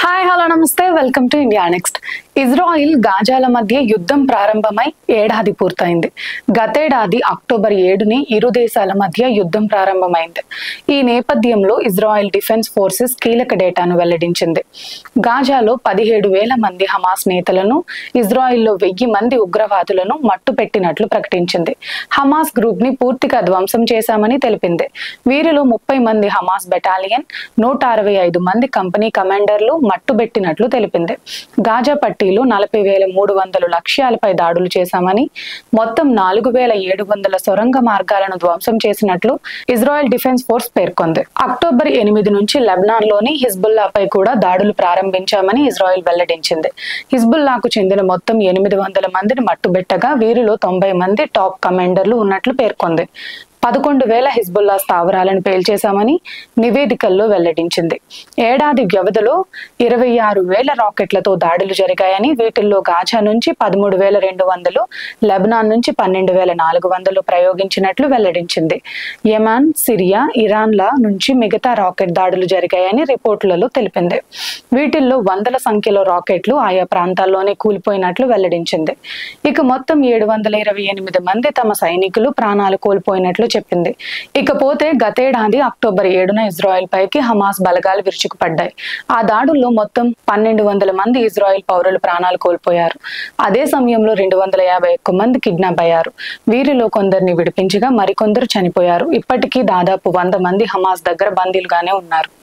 Hi hello నమస్తే welcome to India next. Israel గాజాల మధ్య యుద్ధం ప్రారంభమై ఏడాది పూర్తయింది. గతేడాది అక్టోబర్ 7ని ఇరు దేశాల మధ్య యుద్ధం ప్రారంభమైంది. ఈ నేపథ్యంలో ఇజ్రాయిల్ డిఫెన్స్ ఫోర్సెస్ కీలక డేటాను వెల్లడించింది. గాజాలో 17,000 మంది హమాస్ నేతలను, ఇజ్రాయిల్లో 1000 మంది ఉగ్రవాదులను మట్టుపెట్టినట్లు ప్రకటించింది. హమాస్ గ్రూప్ ని పూర్తిగా ధ్వంసం చేశామని తెలిపింది. వీరిలో 30 మంది హమాస్ బెటాలియన్, 165 మంది కంపెనీ కమాండర్లు మట్టుబెట్టినట్లు తెలిపింది. గాజా పట్టీలో 40,300 లక్ష్యాలపై దాడులు చేశామని, మొత్తం 4,700 సొరంగ మార్గాలను ధ్వంసం చేసినట్లు ఇజ్రాయెల్ డిఫెన్స్ ఫోర్స్ పేర్కొంది. అక్టోబర్ 8 నుంచి లెబనాన్ లోని హిజ్బుల్లాపై కూడా దాడులు ప్రారంభించామని ఇజ్రాయెల్ వెల్లడించింది. హిజ్బుల్లాకు చెందిన మొత్తం 800 మందిని మట్టుబెట్టగా వీరిలో 90 మంది టాప్ కమాండర్లు ఉన్నట్లు పేర్కొంది. 11,000 హిజ్బుల్లా స్థావరాలను పేల్చేశామని నివేదికల్లో వెల్లడించింది. ఏడాది వ్యవధిలో 26,000 రాకెట్లతో దాడులు జరిగాయని, వీటిల్లో గాజా నుంచి 13,200, లెబనాన్ నుంచి 12,400 ప్రయోగించినట్లు వెల్లడించింది. యెమెన్, సిరియా, ఇరాన్ల నుంచి మిగతా రాకెట్ దాడులు జరిగాయని రిపోర్టులలో తెలిపింది. వీటిల్లో వందల సంఖ్యలో రాకెట్లు ఆయా ప్రాంతాల్లోనే కూలిపోయినట్లు వెల్లడించింది. ఇక మొత్తం 728 మంది తమ సైనికులు ప్రాణాలు కోల్పోయినట్లు చెప్పింది. ఇకపోతే గతేడాది అక్టోబర్ 7న ఇజ్రాయెల్ పైకి హమాస్ బలగాలు విరుచుకుపడ్డాయి. ఆ దాడుల్లో మొత్తం 1,200 మంది ఇజ్రాయెల్ పౌరులు ప్రాణాలు కోల్పోయారు. అదే సమయంలో 251 మంది కిడ్నాప్ అయ్యారు. వీరిలో కొందరిని విడిపించగా మరికొందరు చనిపోయారు. ఇప్పటికీ దాదాపు 100 మంది హమాస్ దగ్గర బందీలుగానే ఉన్నారు.